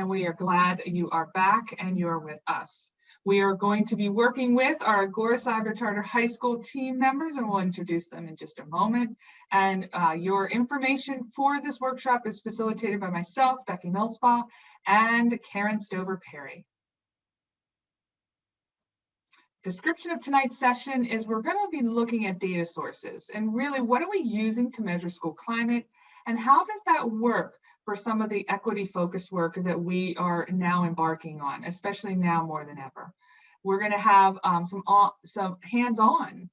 and we are glad you are back and you are with us. We are going to be working with our Agora Cyber Charter High School team members, and we'll introduce them in just a moment. And your information for this workshop is facilitated by myself, Becky Millspaugh, and Karen Stover-Perry. Description of tonight's session is we're going to be looking at data sources and really what are we using to measure school climate, and how does that work for some of the equity focused work that we are now embarking on, especially now more than ever. We're going to have some hands-on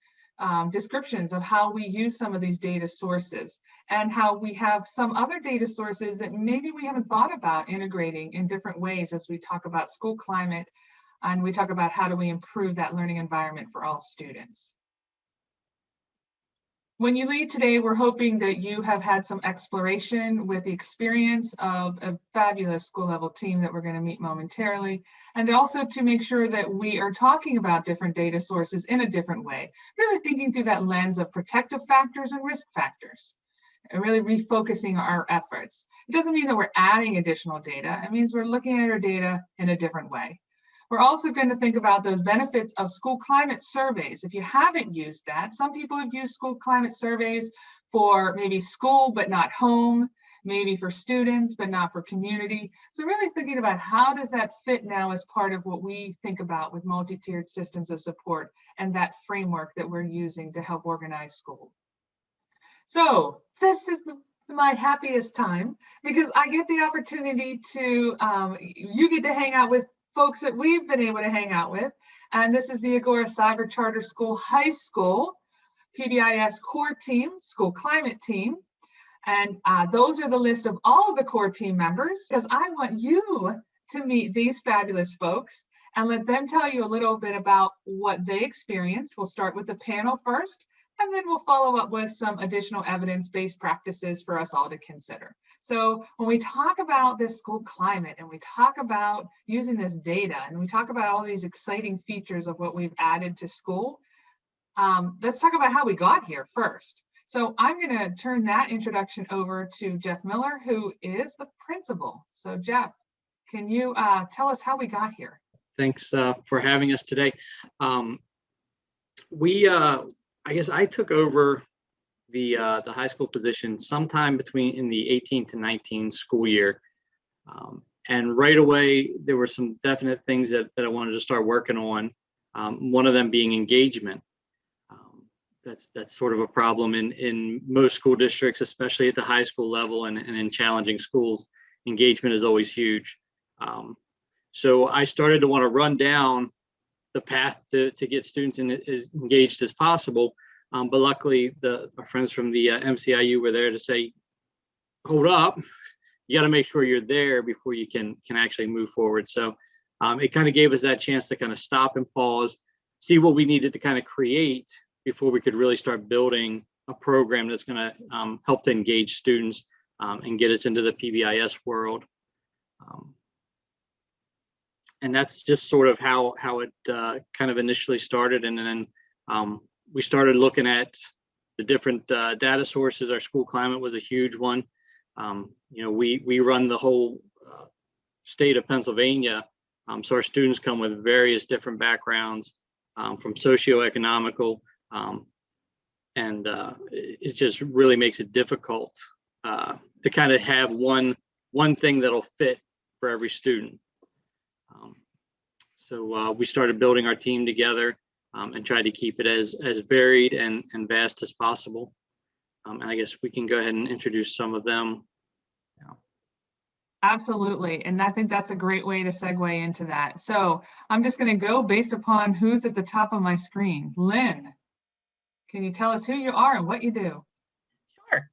descriptions of how we use some of these data sources and how we have some other data sources that maybe we haven't thought about integrating in different ways as we talk about school climate and we talk about how do we improve that learning environment for all students. When you leave today, we're hoping that you have had some exploration with the experience of a fabulous school level team that we're going to meet momentarily, and also to make sure that we are talking about different data sources in a different way, really thinking through that lens of protective factors and risk factors, and really refocusing our efforts. It doesn't mean that we're adding additional data. It means we're looking at our data in a different way. We're also going to think about those benefits of school climate surveys. If you haven't used that, some people have used school climate surveys for maybe school, but not home, maybe for students, but not for community. So really thinking about how does that fit now as part of what we think about with multi-tiered systems of support and that framework that we're using to help organize school. So this is my happiest time because I get the opportunity to, you get to hang out with folks that we've been able to hang out with. And this is the Agora Cyber Charter School High School PBIS core team, school climate team. And those are the list of all of the core team members, because I want you to meet these fabulous folks and let them tell you a little bit about what they experienced. We'll start with the panel first, and then we'll follow up with some additional evidence-based practices for us all to consider. So when we talk about this school climate and we talk about using this data and we talk about all these exciting features of what we've added to school, let's talk about how we got here first. So I'm going to turn that introduction over to Jeff Miller, who is the principal. So Jeff, can you tell us how we got here? Thanks for having us today. I guess I took over the high school position sometime in the 18 to 19 school year. And right away, there were some definite things that I wanted to start working on. One of them being engagement. That's sort of a problem in most school districts, especially at the high school level and in challenging schools. Engagement is always huge. So I started to want to run down the path to get students as engaged as possible. But luckily, our friends from the MCIU were there to say, hold up, you got to make sure you're there before you can actually move forward. So it kind of gave us that chance to kind of stop and pause, see what we needed to kind of create before we could really start building a program that's going to help to engage students and get us into the PBIS world. And that's just sort of how it kind of initially started. And then we started looking at the different data sources. Our school climate was a huge one. We run the whole state of Pennsylvania. So our students come with various different backgrounds from socioeconomical, and it just really makes it difficult to kind of have one thing that'll fit for every student. So we started building our team together and tried to keep it as varied and vast as possible. And I guess we can go ahead and introduce some of them. Absolutely. And I think that's a great way to segue into that. So I'm just going to go based upon who's at the top of my screen. Lynn, can you tell us who you are and what you do? Sure.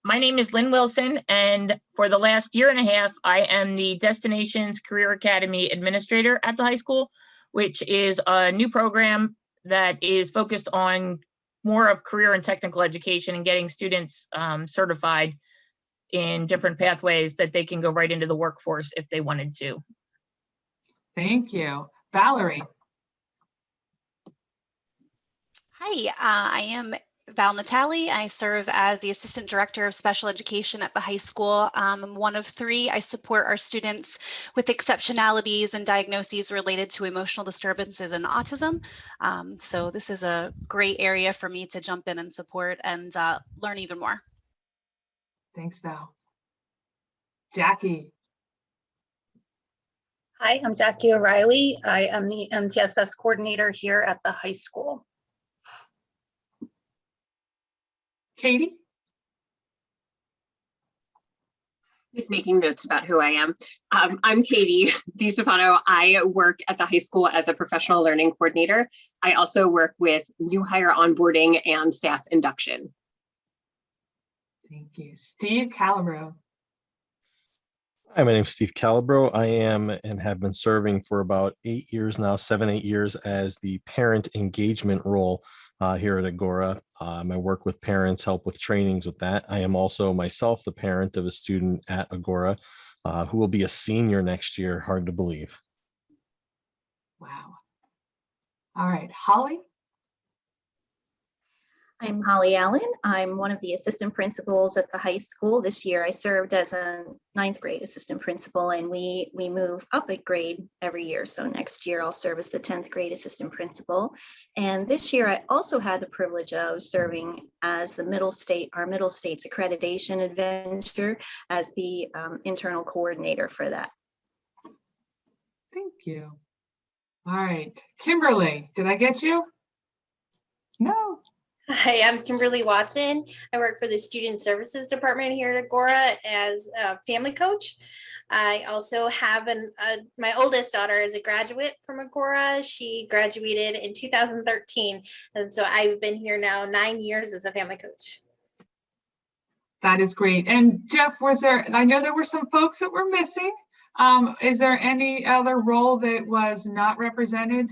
My name is Lynn Wilson, and for the last year and a half, I am the Destinations Career Academy Administrator at the high school, which is a new program that is focused on more of career and technical education and getting students certified in different pathways that they can go right into the workforce if they wanted to. Thank you. Valerie. Hi, I am Val Natali. I serve as the Assistant Director of Special Education at the high school. I'm one of three. I support our students with exceptionalities and diagnoses related to emotional disturbances and autism. So this is a great area for me to jump in and support and learn even more. Thanks, Val. Jackie. Hi, I'm Jackie O'Reilly. I am the MTSS coordinator here at the high school. Katie. Making notes about who I am. I'm Katie DiStefano. I work at the high school as a professional learning coordinator. I also work with new hire onboarding and staff induction. Thank you. Steve Calabro. Hi, my name is Steve Calabro. I am and have been serving for about 8 years now, 7-8 years as the parent engagement role here at Agora. I work with parents, help with trainings with that. I am also myself the parent of a student at Agora who will be a senior next year. Hard to believe. Wow. All right, Holly. I'm Holly Allen. I'm one of the assistant principals at the high school. This year I served as a 9th grade assistant principal, and we move up a grade every year. So next year I'll serve as the 10th grade assistant principal. And this year I also had the privilege of serving as the our middle states accreditation adventure as the internal coordinator for that. Thank you. All right, Kimberly, did I get you? No. Hi, I'm Kimberly Watson. I work for the Student Services Department here at Agora as a family coach. I also have my oldest daughter is a graduate from Agora. She graduated in 2013. And so I've been here now 9 years as a family coach. That is great. And Jeff, I know there were some folks that were missing. Is there any other role that was not represented?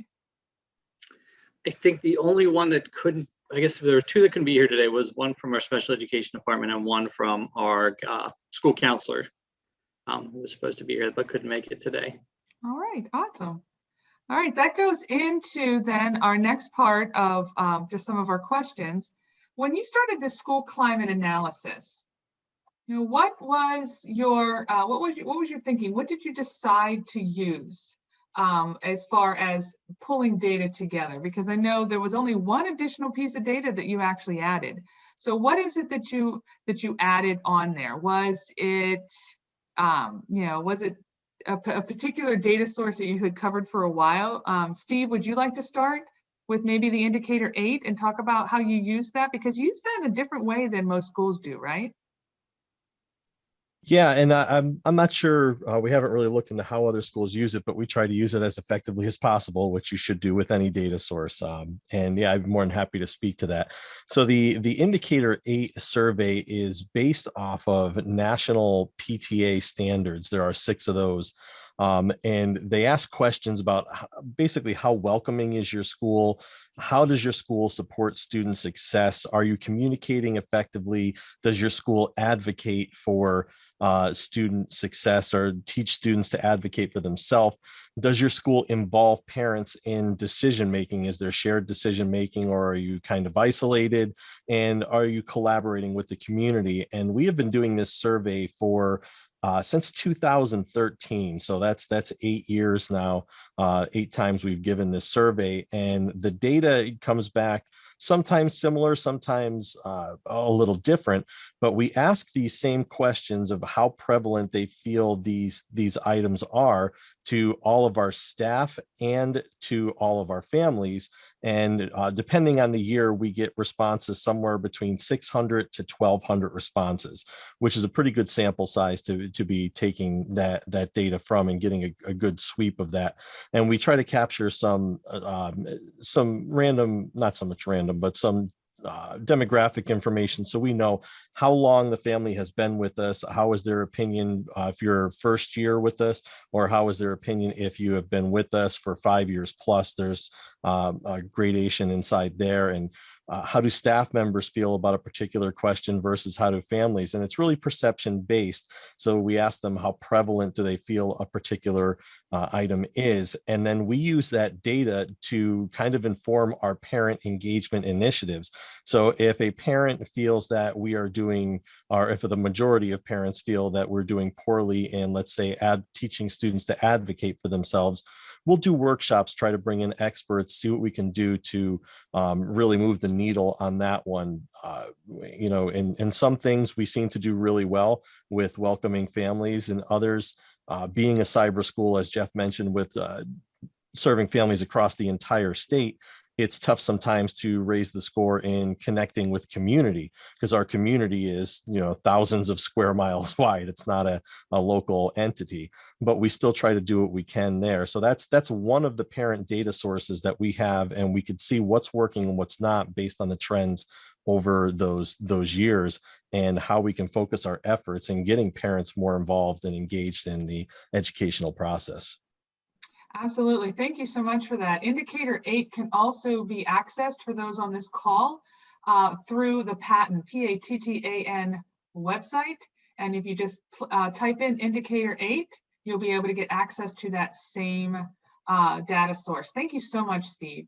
I think the only one that couldn't, I guess there were two that couldn't be here today, was one from our special education department and one from our school counselor who was supposed to be here but couldn't make it today. All right, awesome. All right, that goes into then our next part of just some of our questions. When you started the school climate analysis, what was your thinking? What did you decide to use as far as pulling data together? Because I know there was only one additional piece of data that you actually added. So what is it that you added on there? Was it was it a particular data source that you had covered for a while? Steve, would you like to start with maybe the indicator 8 and talk about how you use that? Because you use that in a different way than most schools do, right? Yeah, and I'm not sure, we haven't really looked into how other schools use it, but we try to use it as effectively as possible, which you should do with any data source. And yeah, I'm more than happy to speak to that. So the indicator 8 survey is based off of national PTA standards. There are 6 of those. And they ask questions about basically how welcoming is your school? How does your school support student success? Are you communicating effectively? Does your school advocate for student success or teach students to advocate for themselves? Does your school involve parents in decision making? Is there shared decision making, or are you kind of isolated? And are you collaborating with the community? And we have been doing this survey for since 2013. So that's 8 years now, 8 times we've given this survey, and the data comes back sometimes similar, sometimes a little different, but we ask these same questions of how prevalent they feel these items are to all of our staff and to all of our families. And depending on the year, we get responses somewhere between 600 to 1,200 responses, which is a pretty good sample size to be taking that data from and getting a good sweep of that. And we try to capture some random, not so much random, but some demographic information, so we know how long the family has been with us, how is their opinion if you're first year with us, or how is their opinion if you have been with us for 5 years plus. There's a gradation inside there, and how do staff members feel about a particular question versus how do families? And it's really perception based. So we ask them how prevalent do they feel a particular item is. And then we use that data to kind of inform our parent engagement initiatives. So if a parent feels that we are doing, or if the majority of parents feel that we're doing poorly in, let's say, teaching students to advocate for themselves, we'll do workshops, try to bring in experts, see what we can do to really move the needle on that one. You know, in some things we seem to do really well with welcoming families, and others, being a cyber school, as Jeff mentioned, with serving families across the entire state, it's tough sometimes to raise the score in connecting with community, because our community is, you know, thousands of square miles wide. It's not a local entity, but we still try to do what we can there. So that's one of the parent data sources that we have, and we could see what's working and what's not based on the trends over those years, and how we can focus our efforts in getting parents more involved and engaged in the educational process. Absolutely. Thank you so much for that. Indicator 8 can also be accessed for those on this call through the PATTAN website. And if you just type in Indicator 8, you'll be able to get access to that same data source. Thank you so much, Steve.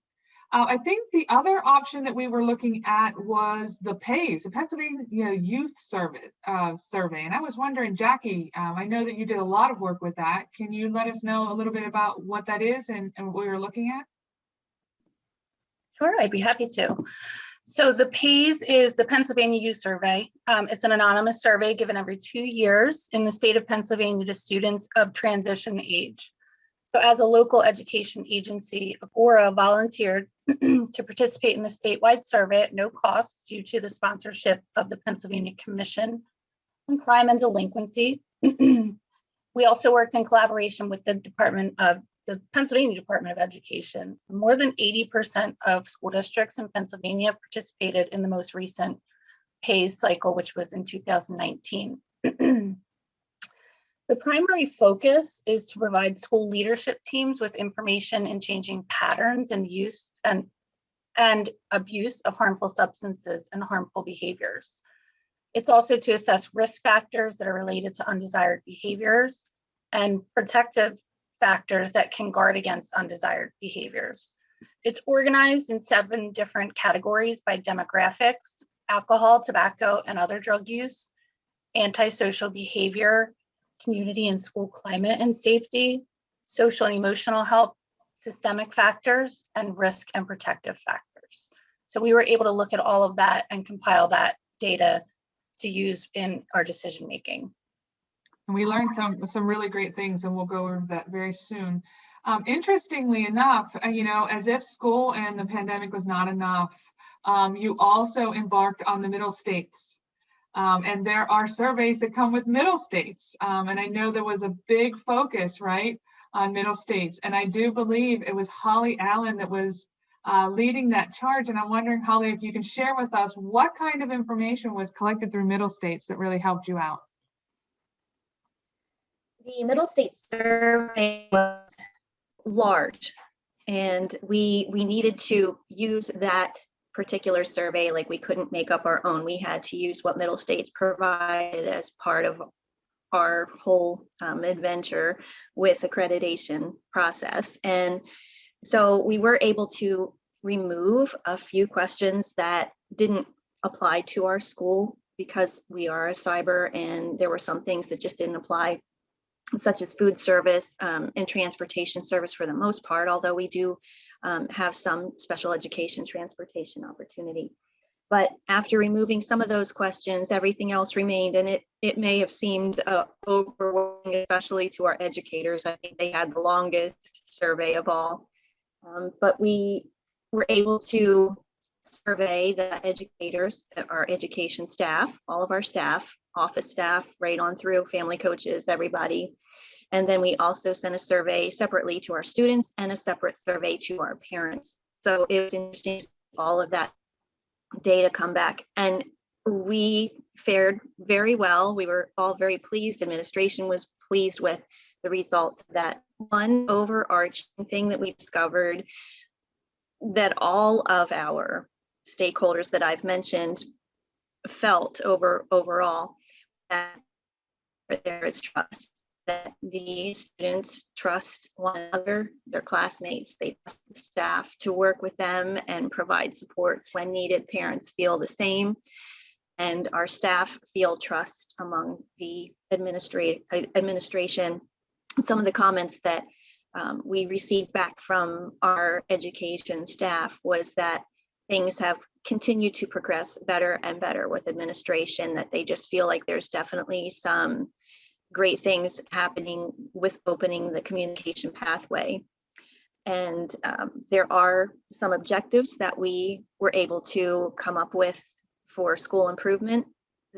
I think the other option that we were looking at was the PAYS, the Pennsylvania Youth Survey. And I was wondering, Jackie, I know that you did a lot of work with that. Can you let us know a little bit about what that is and what we were looking at? Sure, I'd be happy to. So the PAYS is the Pennsylvania Youth Survey. It's an anonymous survey given every 2 years in the state of Pennsylvania to students of transition age. So as a local education agency, Agora volunteered to participate in the statewide survey at no cost due to the sponsorship of the Pennsylvania Commission on Crime and Delinquency. We also worked in collaboration with the Pennsylvania Department of Education. More than 80% of school districts in Pennsylvania participated in the most recent PAYS cycle, which was in 2019. The primary focus is to provide school leadership teams with information in changing patterns and use and abuse of harmful substances and harmful behaviors. It's also to assess risk factors that are related to undesired behaviors and protective factors that can guard against undesired behaviors. It's organized in 7 different categories by demographics: alcohol, tobacco, and other drug use, antisocial behavior, community and school climate and safety, social and emotional health, systemic factors, and risk and protective factors. So we were able to look at all of that and compile that data to use in our decision making. And we learned some really great things, and we'll go over that very soon. Interestingly enough, you know, as if school and the pandemic was not enough, you also embarked on the middle states. And there are surveys that come with middle states. And I know there was a big focus, right, on middle states. And I do believe it was Holly Allen that was leading that charge. And I'm wondering, Holly, if you can share with us what kind of information was collected through middle states that really helped you out. The middle state survey was large, and we needed to use that particular survey. Like, we couldn't make up our own. We had to use what middle states provided as part of our whole adventure with accreditation process. And so we were able to remove a few questions that didn't apply to our school because we are a cyber, and there were some things that just didn't apply, such as food service and transportation service for the most part, although we do have some special education transportation opportunity. But after removing some of those questions, everything else remained, and it may have seemed overwhelming, especially to our educators. I think they had the longest survey of all, but we were able to survey the educators, our education staff, all of our staff, office staff, right on through, family coaches, everybody. And then we also sent a survey separately to our students and a separate survey to our parents. So it was interesting to see all of that data come back. And we fared very well. We were all very pleased. Administration was pleased with the results of that. One overarching thing that we discovered, that all of our stakeholders that I've mentioned felt overall that there is trust, that the students trust one another, their classmates, they trust the staff to work with them and provide supports when needed. Parents feel the same, and our staff feel trust among the administration. Some of the comments that we received back from our education staff was that things have continued to progress better and better with administration, that they just feel like there's definitely some great things happening with opening the communication pathway. And there are some objectives that we were able to come up with for school improvement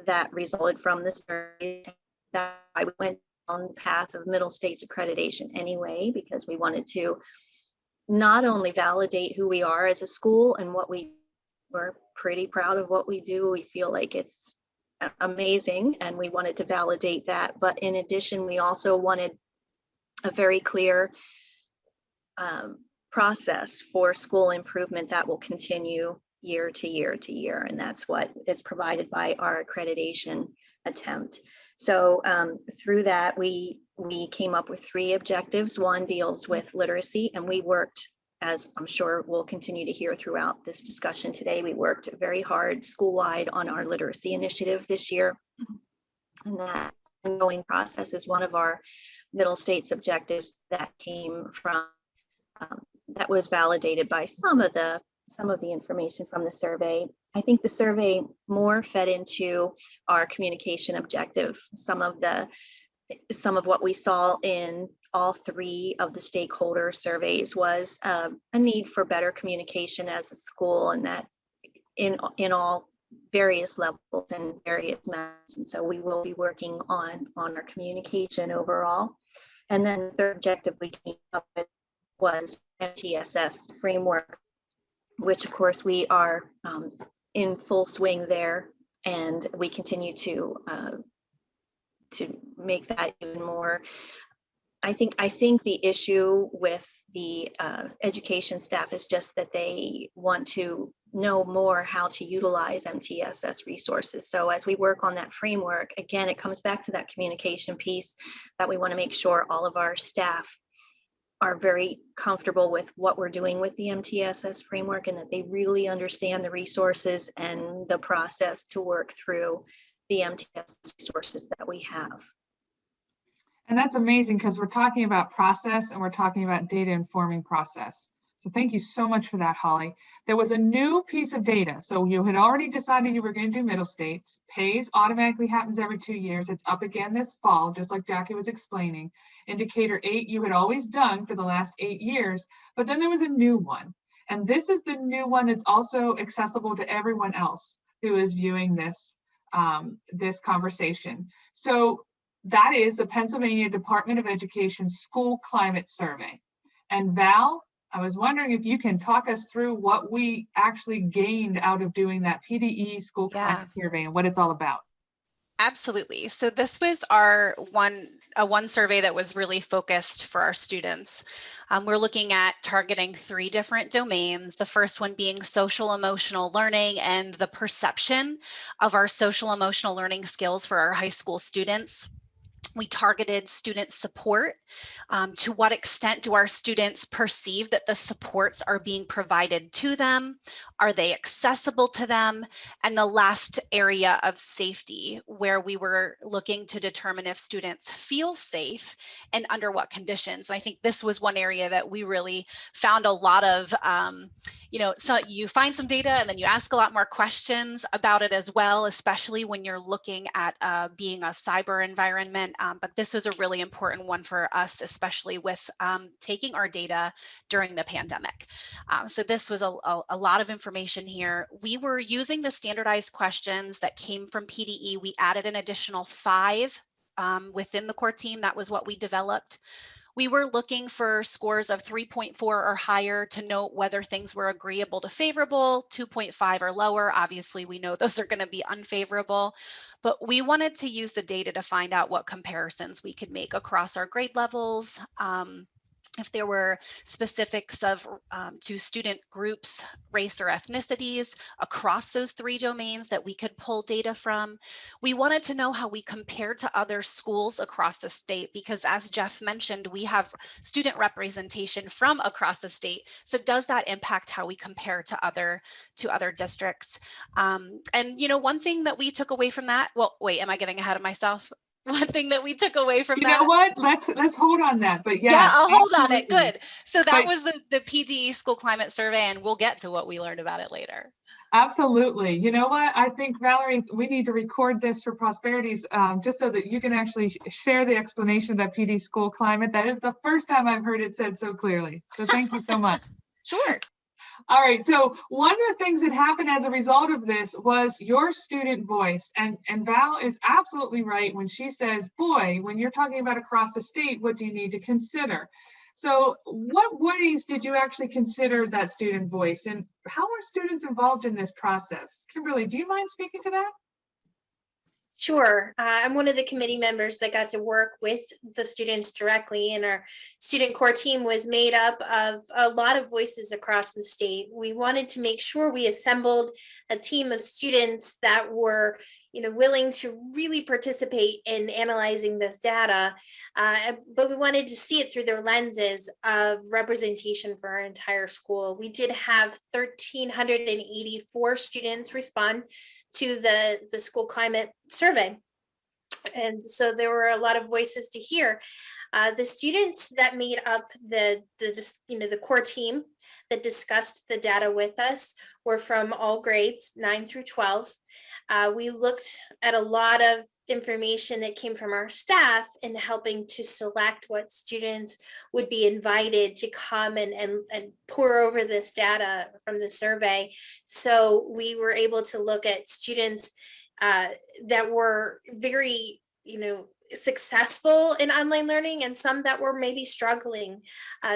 that resulted from the survey. That I went on the path of middle states accreditation anyway, because we wanted to not only validate who we are as a school and what we're pretty proud of what we do. We feel like it's amazing and we wanted to validate that. But in addition, we also wanted a very clear process for school improvement that will continue year to year to year. And that's what is provided by our accreditation attempt. So through that, we came up with 3 objectives. One deals with literacy, and we worked, as I'm sure we'll continue to hear throughout this discussion today, we worked very hard school-wide on our literacy initiative this year. And that ongoing process is one of our middle states objectives that came from, that was validated by some of the information from the survey. I think the survey more fed into our communication objective. Some of what we saw in all 3 of the stakeholder surveys was a need for better communication as a school, and that in all various levels and various methods. And so we will be working on our communication overall. And then the 3rd objective we came up with was MTSS framework, which of course we are in full swing there, and we continue to make that even more. I think the issue with the education staff is just that they want to know more how to utilize MTSS resources. So as we work on that framework, again, it comes back to that communication piece, that we want to make sure all of our staff are very comfortable with what we're doing with the MTSS framework, and that they really understand the resources and the process to work through the MTSS resources that we have. And that's amazing, because we're talking about process and we're talking about data informing process. So thank you so much for that, Holly. There was a new piece of data. So you had already decided you were going to do middle states. PAYS automatically happens every 2 years. It's up again this fall, just like Jackie was explaining. Indicator 8 you had always done for the last 8 years, but then there was a new one. And this is the new one that's also accessible to everyone else who is viewing this, this conversation. So that is the Pennsylvania Department of Education School Climate Survey. And Val, I was wondering if you can talk us through what we actually gained out of doing that PDE School Climate Survey and what it's all about. Absolutely. So this was our one survey that was really focused for our students. We're looking at targeting 3 different domains. The first one being social emotional learning and the perception of our social emotional learning skills for our high school students. We targeted student support. To what extent do our students perceive that the supports are being provided to them? Are they accessible to them? And the last area of safety, where we were looking to determine if students feel safe and under what conditions. And I think this was one area that we really found a lot of, so you find some data and then you ask a lot more questions about it as well, especially when you're looking at being a cyber environment. But this was a really important one for us, especially with taking our data during the pandemic. So this was a lot of information here. We were using the standardized questions that came from PDE. We added an additional 5 within the core team. That was what we developed. We were looking for scores of 3.4 or higher to note whether things were agreeable to favorable, 2.5 or lower. Obviously, we know those are going to be unfavorable, but we wanted to use the data to find out what comparisons we could make across our grade levels. if there were specifics of to student groups, race or ethnicities across those 3 domains that we could pull data from. We wanted to know how we compared to other schools across the state, because as Jeff mentioned, we have student representation from across the state. So does that impact how we compare to other districts? And you know, one thing that we took away from that, well, wait, am I getting ahead of myself? One thing that we took away from You that. know what? Let's hold on that. But Yeah, yes, I'll hold on it. absolutely. Good. So that But was the PDE School Climate Survey, and we'll get to what we learned about it later. absolutely. You know what? I think, Valerie, we need to record this for Prosperities, just so that you can actually share the explanation of that PD School Climate. That is the first time I've heard it said so clearly. So thank you so much. Sure. All right, so one of the things that happened as a result of this was your student voice. And Val is absolutely right when she says, boy, when you're talking about across the state, what do you need to consider? So what ways did you actually consider that student voice, and how are students involved in this process? Kimberly, do you mind speaking to that? Sure. I'm one of the committee members that got to work with the students directly, and our student core team was made up of a lot of voices across the state. We wanted to make sure we assembled a team of students that were, willing to really participate in analyzing this data, but we wanted to see it through their lenses of representation for our entire school. We did have 1,384 students respond to the school climate survey. And so there were a lot of voices to hear. The students that made up the core team that discussed the data with us were from all grades 9 through 12. We looked at a lot of information that came from our staff in helping to select what students would be invited to come and pour over this data from the survey. So we were able to look at students that were very, successful in online learning, and some that were maybe struggling,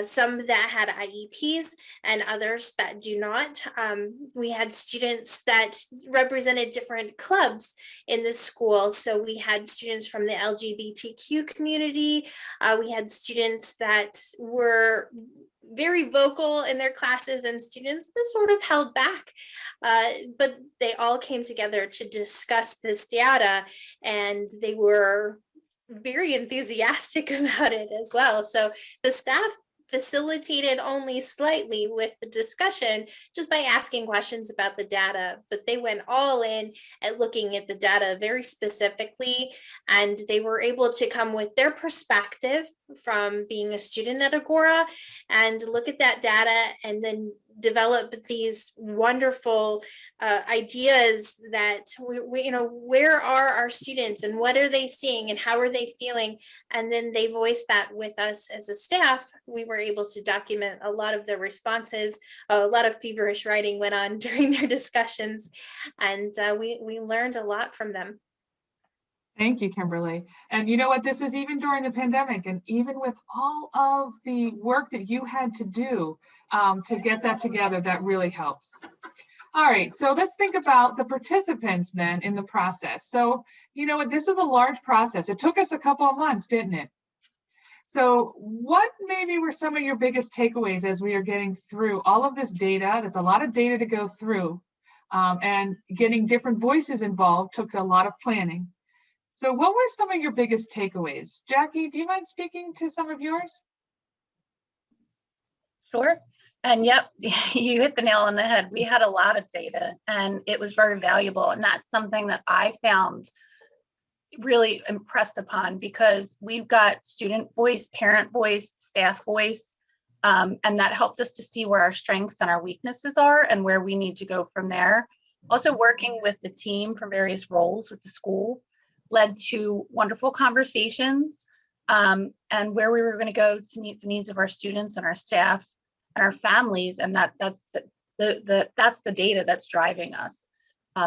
some that had IEPs and others that do not. We had students that represented different clubs in the school. So we had students from the LGBTQ community. We had students that were very vocal in their classes, and students that sort of held back, but they all came together to discuss this data, and they were very enthusiastic about it as well. So the staff facilitated only slightly with the discussion just by asking questions about the data, but they went all in at looking at the data very specifically, and they were able to come with their perspective from being a student at Agora and look at that data and then develop these wonderful ideas that we where are our students and what are they seeing and how are they feeling, and then they voice that with us as a staff. We were able to document a lot of their responses. A lot of feverish writing went on during their discussions, and we learned a lot from them. Thank you, Kimberly. And you know what, this is even during the pandemic, and even with all of the work that you had to do to get that together, that really helps. All right, so let's think about the participants then in the process. So you know what, this was a large process. It took us a couple of months, didn't it? So what maybe were some of your biggest takeaways as we are getting through all of this data? There's a lot of data to go through, and getting different voices involved took a lot of planning. So what were some of your biggest takeaways? Jackie, do you mind speaking to some of yours? Sure. And yep, you hit the nail on the head. We had a lot of data and it was very valuable. And that's something that I found really impressed upon, because we've got student voice, parent voice, staff voice, and that helped us to see where our strengths and our weaknesses are and where we need to go from there. Also, working with the team for various roles with the school led to wonderful conversations, and where we were going to go to meet the needs of our students and our staff and our families, and that's the data that's driving us.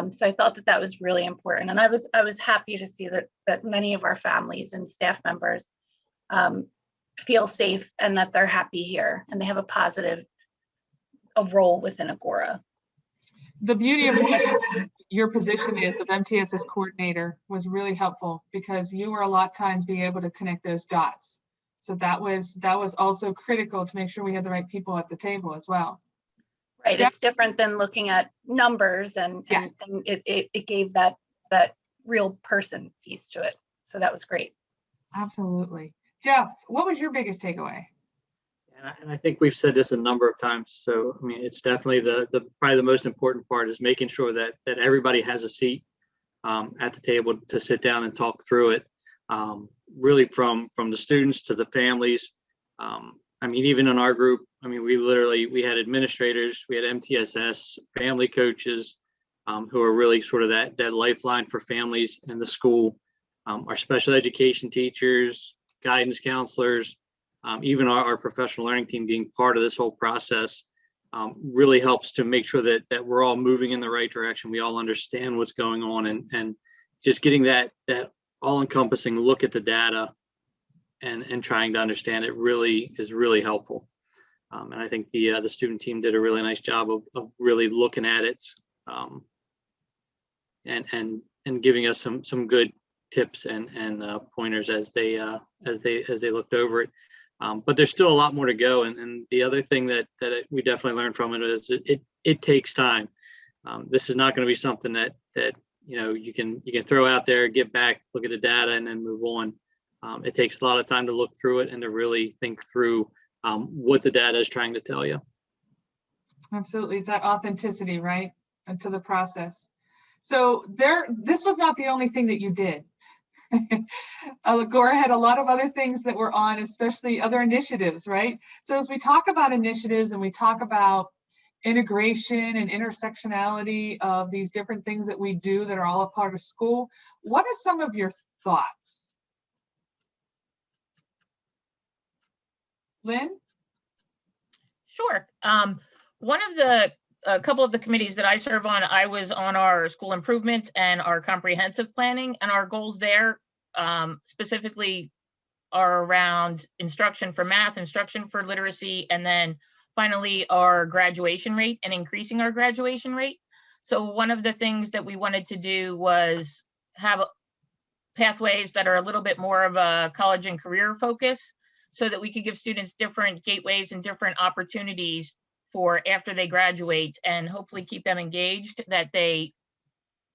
So I thought that was really important, and I was happy to see that many of our families and staff members feel safe and that they're happy here and they have a positive role within Agora. The beauty of what your position is of MTSS coordinator was really helpful, because you were a lot of times being able to connect those dots. So that was also critical to make sure we had the right people at the table as well. Right, Yeah. it's different than looking at numbers and Yes. it gave that real person piece to it. So that was great. Absolutely. Jeff, what was your biggest takeaway? And I think we've said this a number of times. So, I mean, it's definitely probably the most important part is making sure that everybody has a seat at the table to sit down and talk through it. Really from the students to the families. I mean, even in our group, I mean, we had administrators, we had MTSS, family coaches, who are really sort of that lifeline for families in the school. Our special education teachers, guidance counselors, even our professional learning team being part of this whole process really helps to make sure that we're all moving in the right direction. We all understand what's going on, and just getting that all-encompassing look at the data and trying to understand it really is really helpful. And I think the student team did a really nice job of really looking at it and giving us some good tips and pointers as they looked over it. But there's still a lot more to go. And the other thing that we definitely learned from it is it takes time. This is not going to be something that you can throw out there, get back, look at the data, and then move on. It takes a lot of time to look through it and to really think through what the data is trying to tell you. Absolutely. It's that authenticity, right? To the process. So this was not the only thing that you did. Agora had a lot of other things that were on, especially other initiatives, right? So as we talk about initiatives and we talk about integration and intersectionality of these different things that we do that are all a part of school, what are some of your thoughts? Lynn? Sure. A couple of the committees that I serve on, I was on our school improvement and our comprehensive planning, and our goals there specifically are around instruction for math, instruction for literacy, and then finally our graduation rate and increasing our graduation rate. So one of the things that we wanted to do was have pathways that are a little bit more of a college and career focus, so that we could give students different gateways and different opportunities for after they graduate, and hopefully keep them engaged, that they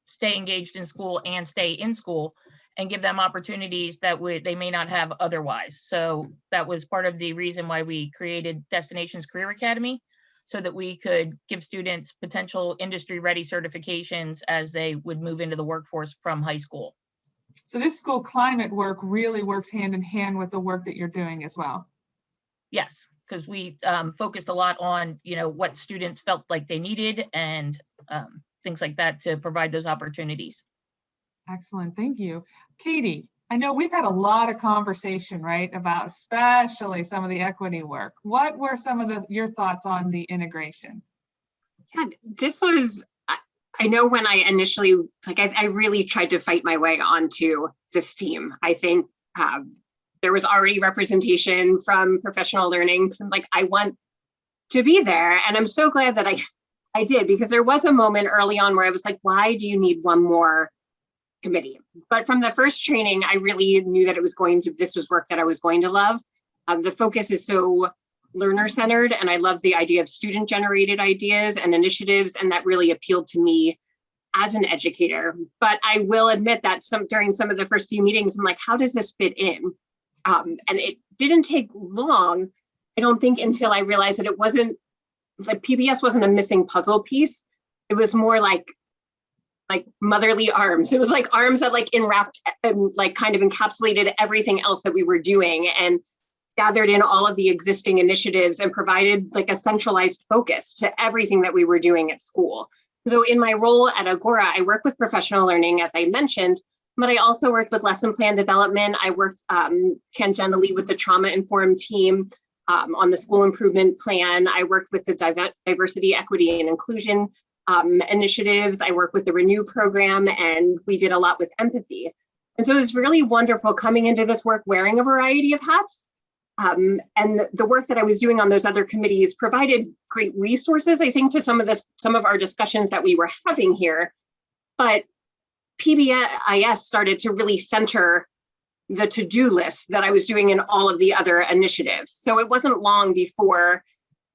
stay engaged in school and stay in school, and give them opportunities that they may not have otherwise. So that was part of the reason why we created Destinations Career Academy, so that we could give students potential industry ready certifications as they would move into the workforce from high school. So this school climate work really works hand in hand with the work that you're doing as well. Yes, because we focused a lot on, what students felt like they needed and things like that to provide those opportunities. Excellent, thank you. Katie, I know we've had a lot of conversation, right, about especially some of the equity work. What were some of your thoughts on the integration? Yeah, this was, I know when I initially, I really tried to fight my way onto this team. I think there was already representation from professional learning. I want to be there. And I'm so glad that I did, because there was a moment early on where I was like, why do you need one more committee? But from the first training, I really knew that this was work that I was going to love. The focus is so learner-centered, and I love the idea of student-generated ideas and initiatives, and that really appealed to me as an educator. But I will admit that during some of the first few meetings, I'm like, how does this fit in? And it didn't take long, I don't think, until I realized that it wasn't, PBS wasn't a missing puzzle piece. It was more like motherly arms. It was like arms that enwrapped and kind of encapsulated everything else that we were doing, and gathered in all of the existing initiatives and provided a centralized focus to everything that we were doing at school. So in my role at Agora, I work with professional learning, as I mentioned, but I also worked with lesson plan development. I worked tangentially with the trauma-informed team on the school improvement plan. I worked with the diversity, equity, and inclusion initiatives. I worked with the Renew program, and we did a lot with empathy. And so it was really wonderful coming into this work wearing a variety of hats. And the work that I was doing on those other committees provided great resources, I think, to some of our discussions that we were having here. But PBIS started to really center the to-do list that I was doing in all of the other initiatives. So it wasn't long before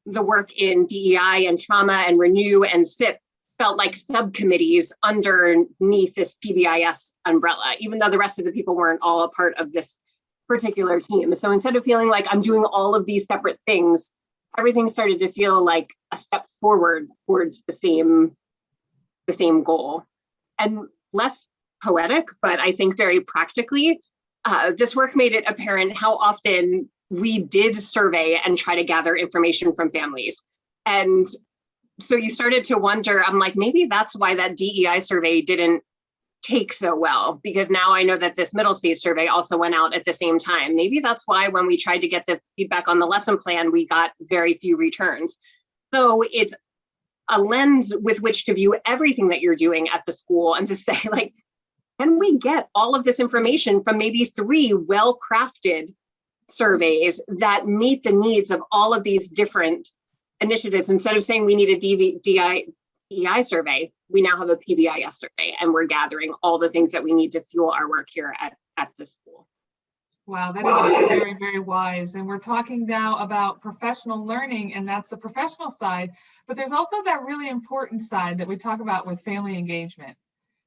the work in DEI and trauma and renew and SIP felt like subcommittees underneath this PBIS umbrella, even though the rest of the people weren't all a part of this particular team. So instead of feeling like I'm doing all of these separate things, everything started to feel like a step forward towards the same goal. And less poetic, but I think very practically, this work made it apparent how often we did survey and try to gather information from families. And so you started to wonder, I'm like, maybe that's why that DEI survey didn't take so well, because now I know that this middle stage survey also went out at the same time. Maybe that's why when we tried to get the feedback on the lesson plan, we got very few returns. So it's a lens with which to view everything that you're doing at the school and to say, like, can we get all of this information from maybe 3 well-crafted surveys that meet the needs of all of these different initiatives? Instead of saying we need a DEI survey, we now have a PBIS survey, and we're gathering all the things that we need to fuel our work here at the school. Wow, that is very, very wise. And we're talking now about professional learning, and that's the professional side, but there's also that really important side that we talk about with family engagement.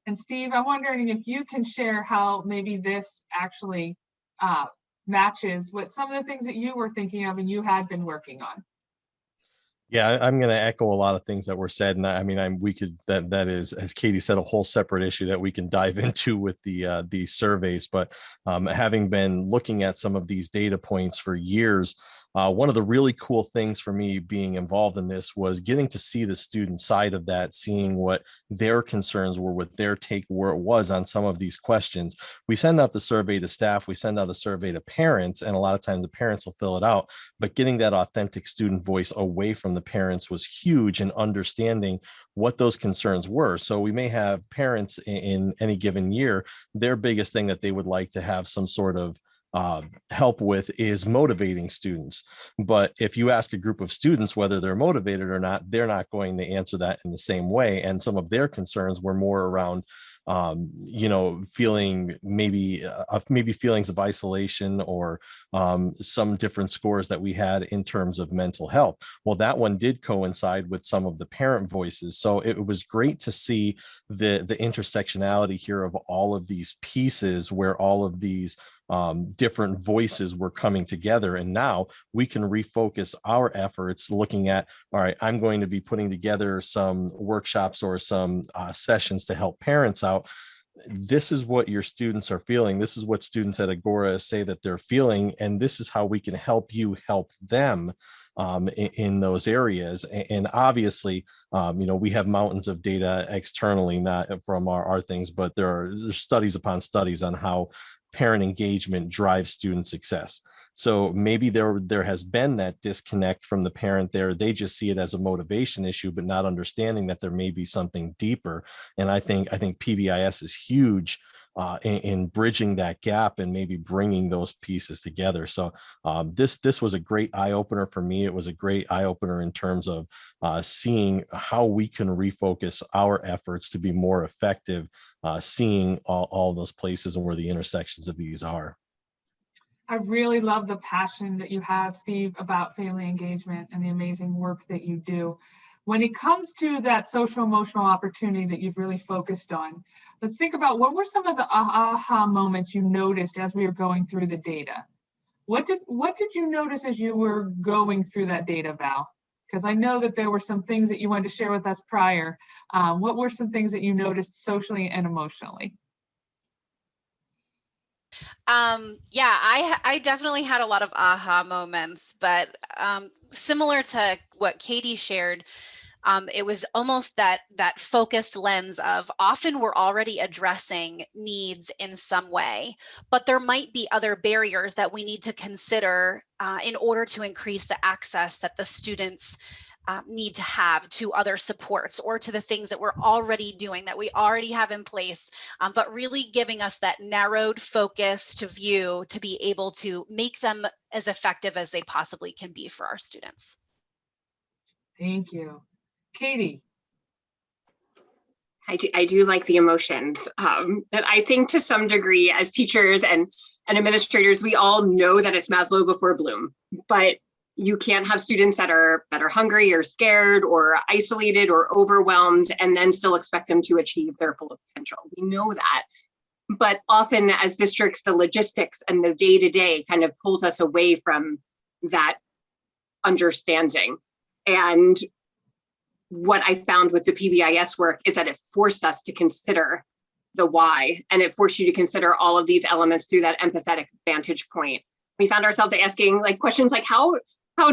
And Steve, I'm wondering if you can share how maybe this actually matches with some of the things that you were thinking of and you had been working on. Yeah, I'm going to echo a lot of things that were said, and I mean, we could that is, as Katie said, a whole separate issue that we can dive into with these surveys. But having been looking at some of these data points for years, one of the really cool things for me being involved in this was getting to see the student side of that, seeing what their concerns were, what their take where it was on some of these questions. We send out the survey to staff, we send out a survey to parents, and a lot of times the parents will fill it out, but getting that authentic student voice away from the parents was huge in understanding what those concerns were. So we may have parents in any given year, their biggest thing that they would like to have some sort of help with is motivating students. But if you ask a group of students whether they're motivated or not, they're not going to answer that in the same way. And some of their concerns were more around, feeling maybe feelings of isolation or some different scores that we had in terms of mental health. Well, that one did coincide with some of the parent voices. So it was great to see the intersectionality here of all of these pieces where all of these different voices were coming together. And now we can refocus our efforts looking at, all right, I'm going to be putting together some workshops or some sessions to help parents out. This is what your students are feeling. This is what students at Agora say that they're feeling. And this is how we can help you help them in those areas. And obviously, we have mountains of data externally, not from our things, but there's studies upon studies on how parent engagement drives student success. So maybe there has been that disconnect from the parent there. They just see it as a motivation issue, but not understanding that there may be something deeper. And I think PBIS is huge in bridging that gap and maybe bringing those pieces together. So this was a great eye opener for me. It was a great eye opener in terms of seeing how we can refocus our efforts to be more effective, seeing all those places and where the intersections of these are. I really love the passion that you have, Steve, about family engagement and the amazing work that you do. When it comes to that social emotional opportunity that you've really focused on, let's think about what were some of the aha moments you noticed as we were going through the data. What did you notice as you were going through that data, Val? Because I know that there were some things that you wanted to share with us prior. What were some things that you noticed socially and emotionally? I definitely had a lot of aha moments, but similar to what Katie shared, it was almost that focused lens of often we're already addressing needs in some way, but there might be other barriers that we need to consider in order to increase the access that the students need to have to other supports or to the things that we're already doing, that we already have in place, but really giving us that narrowed focus to view to be able to make them as effective as they possibly can be for our students. Thank you. Katie. I do like the emotions. That I think to some degree as teachers and And administrators, we all know that it's Maslow before Bloom, but you can't have students that are hungry or scared or isolated or overwhelmed and then still expect them to achieve their full potential. We know that. But often as districts, the logistics and the day-to-day kind of pulls us away from that understanding. And what I found with the PBIS work is that it forced us to consider the why, and it forced you to consider all of these elements through that empathetic vantage point. We found ourselves asking questions like, how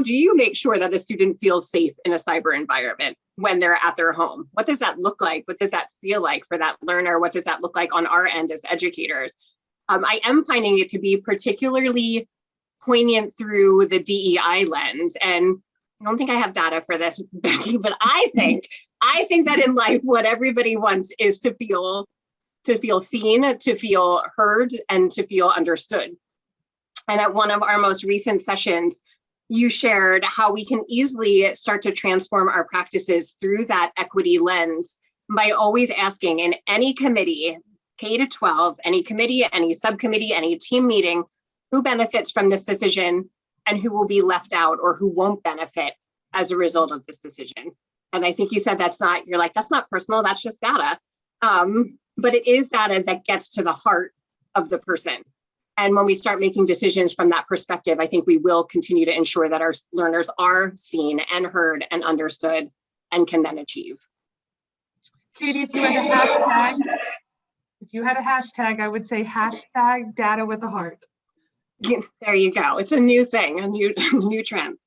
do you make sure that a student feels safe in a cyber environment when they're at their home? What does that look like? What does that feel like for that learner? What does that look like on our end as educators? I am finding it to be particularly poignant through the DEI lens. And I don't think I have data for this, Becky, but I think that in life, what everybody wants is to feel seen, to feel heard, and to feel understood. And at one of our most recent sessions, you shared how we can easily start to transform our practices through that equity lens by always asking in any committee, K to 12, any committee, any subcommittee, any team meeting, who benefits from this decision and who will be left out or who won't benefit as a result of this decision. And I think you said that's not personal, that's just data. But it is data that gets to the heart of the person. And when we start making decisions from that perspective, I think we will continue to ensure that our learners are seen and heard and understood and can then achieve. Katie, if you had a hashtag, I would say hashtag data with a heart. There you go. It's a new thing, a new trend.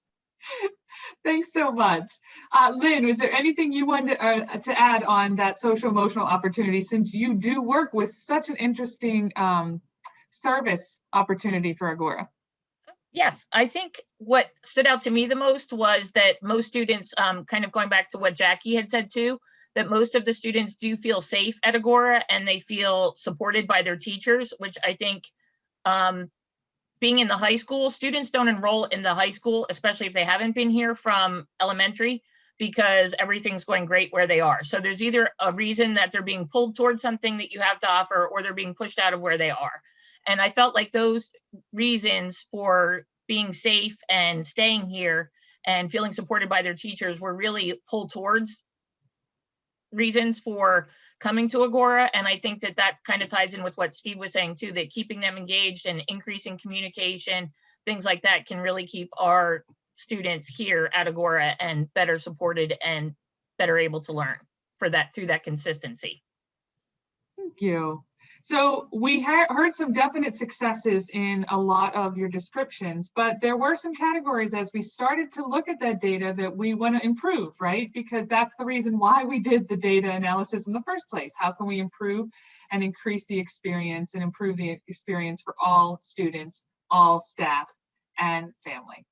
Thanks so much. Lynn, was there anything you wanted to add on that social emotional opportunity, since you do work with such an interesting service opportunity for Agora? Yes, I think what stood out to me the most was that most students, kind of going back to what Jackie had said too, that most of the students do feel safe at Agora and they feel supported by their teachers, which I think being in the high school, students don't enroll in the high school, especially if they haven't been here from elementary, because everything's going great where they are. So there's either a reason that they're being pulled towards something that you have to offer, or they're being pushed out of where they are. And I felt like those reasons for being safe and staying here and feeling supported by their teachers were really pulled towards reasons for coming to Agora. And I think that that kind of ties in with what Steve was saying too, that keeping them engaged and increasing communication, things like that can really keep our students here at Agora and better supported and better able to learn through that consistency. Thank you. So we heard some definite successes in a lot of your descriptions, but there were some categories as we started to look at that data that we want to improve, right? Because that's the reason why we did the data analysis in the first place. How can we improve and increase the experience and improve the experience for all students, all staff, and family?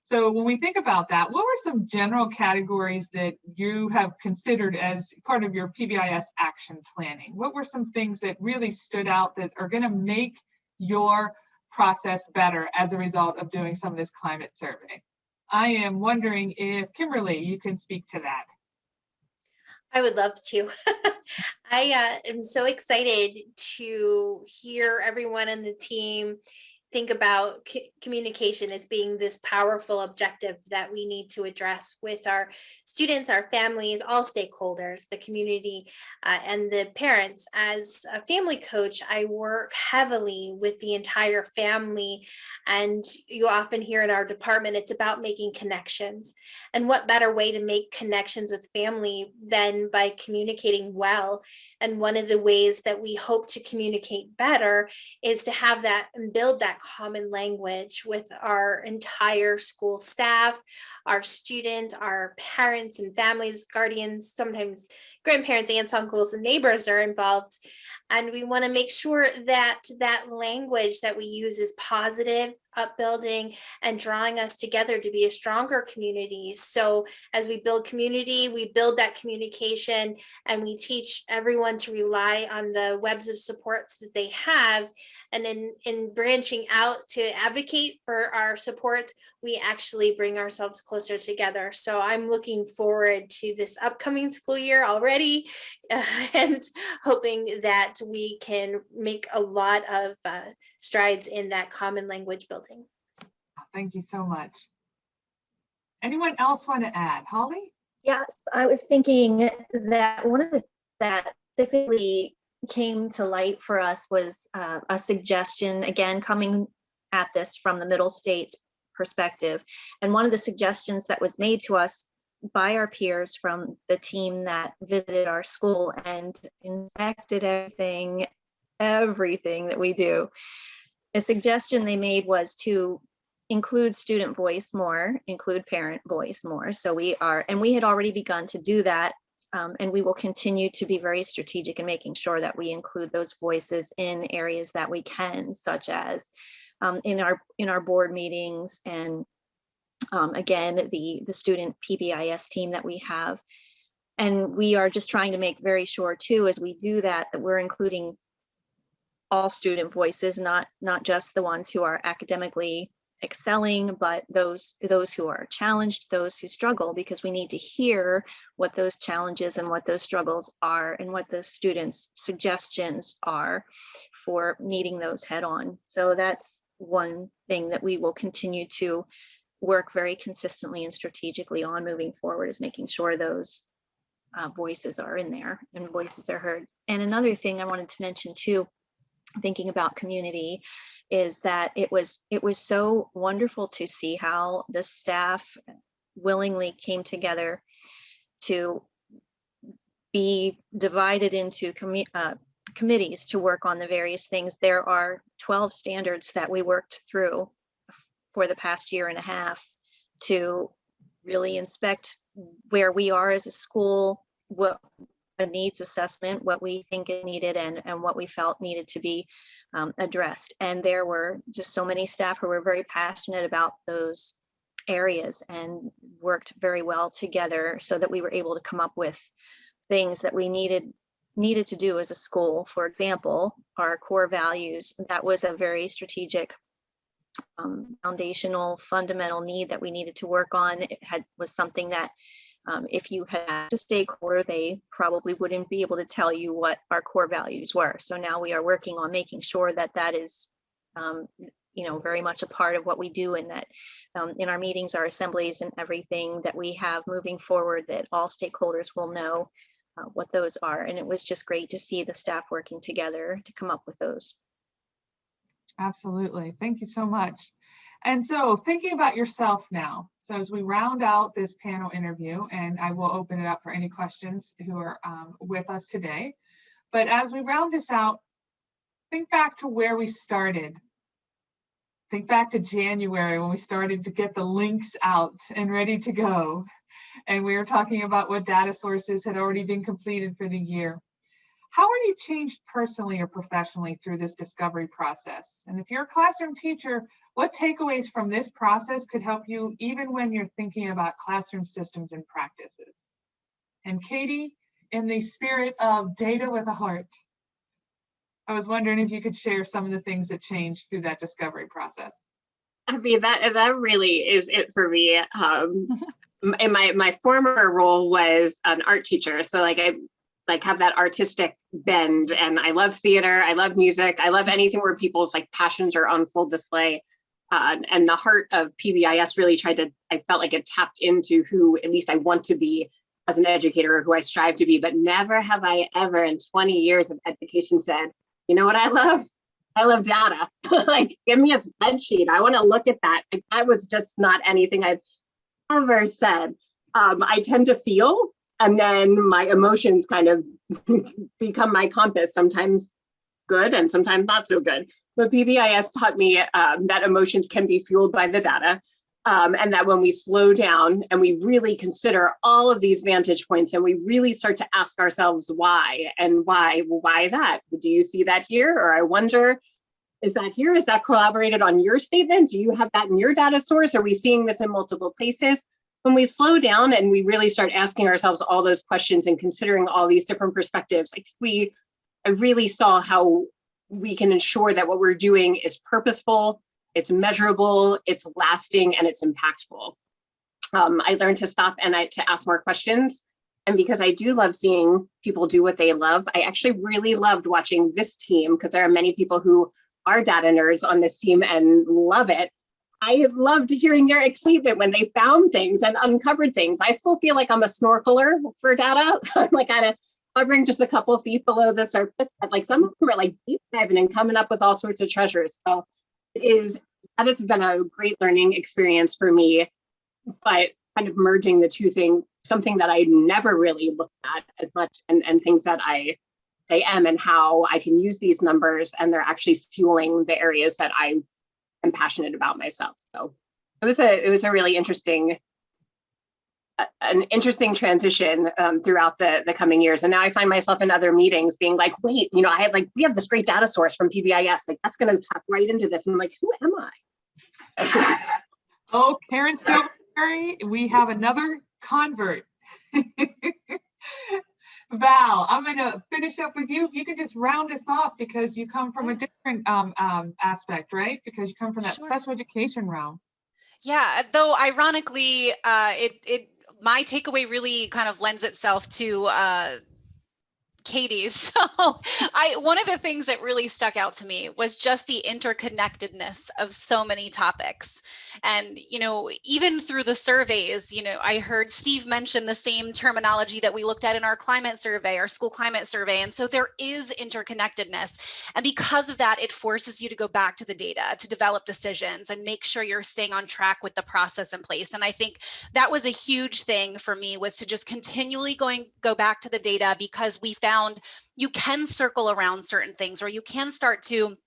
So when we think about that, what were some general categories that you have considered as part of your PBIS action planning? What were some things that really stood out that are going to make your process better as a result of doing some of this climate survey? I am wondering if Kimberly, you can speak to that. I would love to. I am so excited to hear everyone in the team think about communication as being this powerful objective that we need to address with our students, our families, all stakeholders, the community, and the parents. As a family coach, I work heavily with the entire family, and you often hear in our department, it's about making connections. And what better way to make connections with family than by communicating well? And one of the ways that we hope to communicate better is to have that and build that common language with our entire school staff, our students, our parents and families, guardians, sometimes grandparents, aunts, uncles, and neighbors are involved. And we want to make sure that that language that we use is positive, upbuilding, and drawing us together to be a stronger community. So as we build community, we build that communication, and we teach everyone to rely on the webs of supports that they have. And in branching out to advocate for our supports, we actually bring ourselves closer together. So I'm looking forward to this upcoming school year already. and hoping that we can make a lot of strides in that common language building. Thank you so much. Anyone else want to add? Holly? Yes, I was thinking that one of the that specifically came to light for us was a suggestion, again, coming at this from the Middle States perspective. And one of the suggestions that was made to us by our peers from the team that visited our school and inspected everything that we do, a suggestion they made was to include student voice more, include parent voice more. So we had already begun to do that. And we will continue to be very strategic in making sure that we include those voices in areas that we can, such as in our board meetings, and again, the student PBIS team that we have. And we are just trying to make very sure too, as we do that, that we're including all student voices, not just the ones who are academically excelling, but those who are challenged, those who struggle, because we need to hear what those challenges and what those struggles are and what the students' suggestions are for meeting those head on. So that's one thing that we will continue to work very consistently and strategically on moving forward, is making sure those voices are in there and voices are heard. And another thing I wanted to mention too, thinking about community, is that it was so wonderful to see how the staff willingly came together to be divided into committees to work on the various things. There are 12 standards that we worked through for the past year and a half to really inspect where we are as a school, what a needs assessment, what we think is needed, and what we felt needed to be addressed. And there were just so many staff who were very passionate about those areas and worked very well together so that we were able to come up with things that we needed to do as a school. For example, our core values, that was a very strategic foundational fundamental need that we needed to work on. It was something that if you had a stakeholder, they probably wouldn't be able to tell you what our core values were. So now we are working on making sure that that is very much a part of what we do, and that in our meetings, our assemblies, and everything that we have moving forward, that all stakeholders will know what those are. And it was just great to see the staff working together to come up with those. Absolutely. Thank you so much. And so thinking about yourself now, so as we round out this panel interview, and I will open it up for any questions who are with us today, but as we round this out, think back to where we started. Think back to January when we started to get the links out and ready to go. And we were talking about what data sources had already been completed for the year. How are you changed personally or professionally through this discovery process? And if you're a classroom teacher, what takeaways from this process could help you even when you're thinking about classroom systems and practices? And Katie, in the spirit of data with a heart, I was wondering if you could share some of the things that changed through that discovery process. I mean, that really is it for me. In my former role was an art teacher, so I have that artistic bend, and I love theater, I love music, I love anything where people's passions are on full display. And the heart of PBIS really I felt like it tapped into who at least I want to be as an educator, or who I strive to be, but never have I ever in 20 years of education said, you know what I love? I love data. Give me a spreadsheet. I want to look at that. That was just not anything I've ever said. I tend to feel, and then my emotions kind of become my compass, sometimes good and sometimes not so good. But PBIS taught me that emotions can be fueled by the data, and that when we slow down and we really consider all of these vantage points, and we really start to ask ourselves why, and why that? Do you see that here? Or I wonder, is that here? Is that corroborated on your statement? Do you have that in your data source? Are we seeing this in multiple places? When we slow down and we really start asking ourselves all those questions and considering all these different perspectives, I really saw how we can ensure that what we're doing is purposeful, it's measurable, it's lasting, and it's impactful. I learned to stop and to ask more questions And because I do love seeing people do what they love, I actually really loved watching this team, because there are many people who are data nerds on this team and love it. I loved hearing their excitement when they found things and uncovered things. I still feel like I'm a snorkeler for data. I'm like kind of hovering just a couple feet below the surface, but like some of them are like deep diving and coming up with all sorts of treasures. So that has been a great learning experience for me, but kind of merging the two things, something that I never really looked at as much, and things that I am, and how I can use these numbers and they're actually fueling the areas that I am passionate about myself. So it was a really interesting transition throughout the coming years. And now I find myself in other meetings being like, wait, we have this great data source from PBIS, like that's going to tap right into this. And I'm like, who am I? Oh, Karen Stoverberry, we have another convert. Val, I'm going to finish up with you. You can just round us off because you come from a different aspect, right? Because you come from that special education realm. Yeah, though ironically, my takeaway really kind of lends itself to Katie's. So one of the things that really stuck out to me was just the interconnectedness of so many topics. And, even through the surveys, I heard Steve mention the same terminology that we looked at in our climate survey, our school climate survey. And so there is interconnectedness. And because of that, it forces you to go back to the data, to develop decisions and make sure you're staying on track with the process in place. And I think that was a huge thing for me, was to just continually go back to the data, because we found you can circle around certain things, or you can start to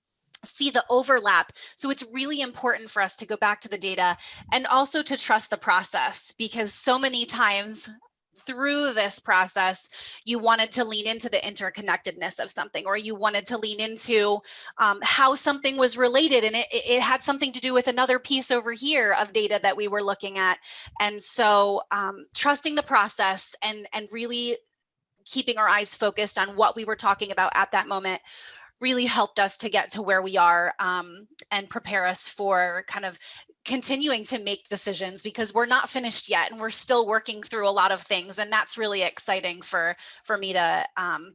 see the overlap. So it's really important for us to go back to the data and also to trust the process, because so many times through this process, you wanted to lean into the interconnectedness of something, or you wanted to lean into how something was related, and it had something to do with another piece over here of data that we were looking at. And so trusting the process and really keeping our eyes focused on what we were talking about at that moment really helped us to get to where we are, and prepare us for kind of continuing to make decisions, because we're not finished yet and we're still working through a lot of things. And that's really exciting for me to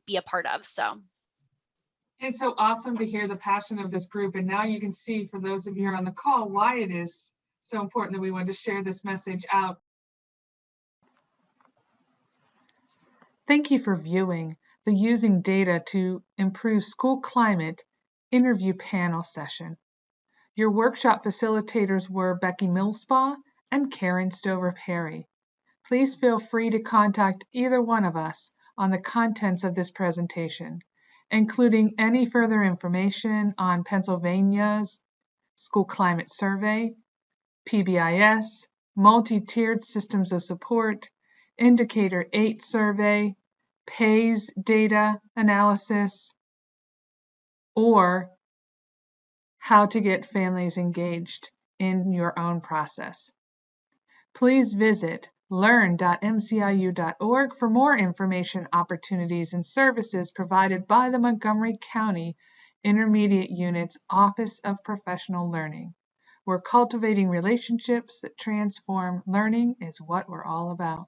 be a part of. So it's so awesome to hear the passion of this group. And now you can see, for those of you who are on the call, why it is so important that we wanted to share this message out. Thank you for viewing the Using Data to Improve School Climate interview panel session. Your workshop facilitators were Becky Millspaugh and Karen Stover-Perry. Please feel free to contact either one of us on the contents of this presentation, including any further information on Pennsylvania's School Climate Survey, PBIS, multi-tiered systems of support, Indicator 8 survey, PAYS data analysis, or how to get families engaged in your own process. Please visit learn.mciu.org for more information, opportunities, and services provided by the Montgomery County Intermediate Unit's Office of Professional Learning. We're cultivating relationships that transform. Learning is what we're all about.